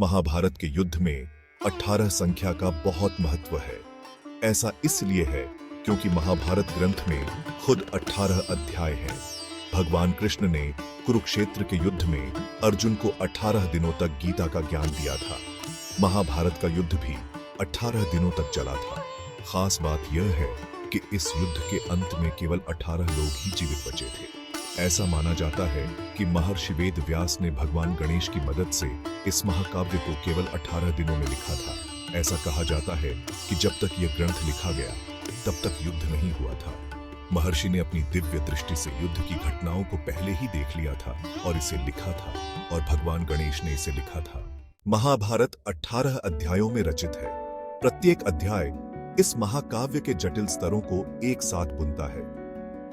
महाभारत के युद्ध में 18 संख्या का बहुत महत्व है। ऐसा इसलिए है क्योंकि महाभारत ग्रंथ में खुद 18 अध्याय हैं। भगवान कृष्ण ने कुरुक्षेत्र के युद्ध में अर्जुन को 18 दिनों तक गीता का ज्ञान दिया था। महाभारत का युद्ध भी 18 दिनों तक चला था। खास बात यह है कि इस युद्ध के अंत में केवल 18 लोग ही जीवित बचे थे। ऐसा माना जाता है कि महर्षि वेद व्यास ने भगवान गणेश की मदद से इस महाकाव्य को केवल 18 दिनों में लिखा था। ऐसा कहा जाता है कि जब तक यह ग्रंथ लिखा गया तब तक युद्ध नहीं हुआ था। महर्षि ने अपनी दिव्य दृष्टि से युद्ध की घटनाओं को पहले ही देख लिया था और इसे लिखा था, और भगवान गणेश ने इसे लिखा था। महाभारत 18 अध्यायों में रचित है। प्रत्येक अध्याय इस महाकाव्य के जटिल स्तरों को एक साथ बुनता है।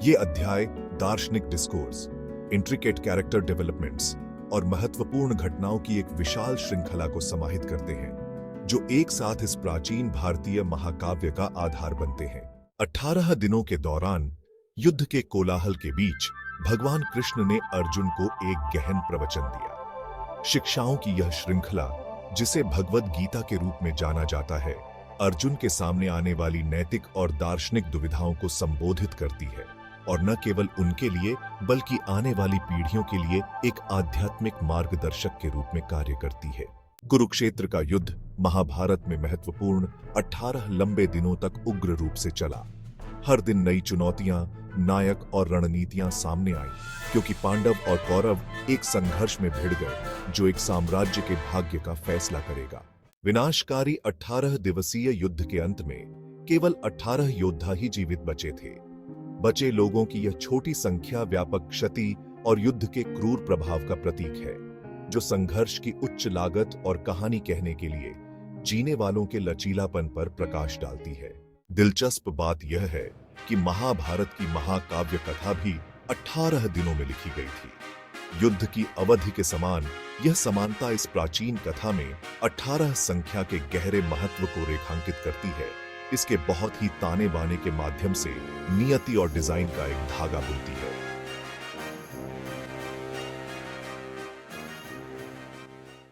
ये अध्याय दार्शनिक डिस्कोर्स, इंट्रिकेट कैरेक्टर डेवलपमेंट्स और महत्वपूर्ण घटनाओं की एक विशाल श्रृंखला को समाहित करते हैं, जो एक साथ इस प्राचीन भारतीय महाकाव्य का आधार बनते हैं। 18 दिनों के दौरान युद्ध के कोलाहल के बीच भगवान कृष्ण ने अर्जुन को एक गहन प्रवचन दिया। शिक्षाओं की यह श्रृंखला, जिसे भगवद गीता के रूप में जाना जाता है, अर्जुन के सामने आने वाली नैतिक और दार्शनिक दुविधाओं को संबोधित करती है, और न केवल उनके लिए बल्कि आने वाली पीढ़ियों के लिए एक आध्यात्मिक मार्गदर्शक के रूप में कार्य करती है। कुरुक्षेत्र का युद्ध महाभारत में महत्वपूर्ण 18 लंबे दिनों तक उग्र रूप से चला। हर दिन नई चुनौतियां, नायक और रणनीतियां सामने आईं, क्योंकि पांडव और कौरव एक संघर्ष में भिड़ गए जो एक साम्राज्य के भाग्य का फैसला करेगा। विनाशकारी 18 दिवसीय युद्ध के अंत में केवल 18 योद्धा ही जीवित बचे थे। बचे लोगों की यह छोटी संख्या व्यापक क्षति और युद्ध के क्रूर प्रभाव का प्रतीक है, जो संघर्ष की उच्च लागत और कहानी कहने के लिए जीने वालों के लचीलापन पर प्रकाश डालती है। दिलचस्प बात यह है कि महाभारत की महाकाव्य कथा भी 18 दिनों में लिखी गई थी। युद्ध की अवधि के समान यह समानता इस प्राचीन कथा में 18 संख्या के गहरे महत्व को रेखांकित करती है। इसके बहुत ही ताने बाने के माध्यम से नियति और डिजाइन का एक धागा बुनती है।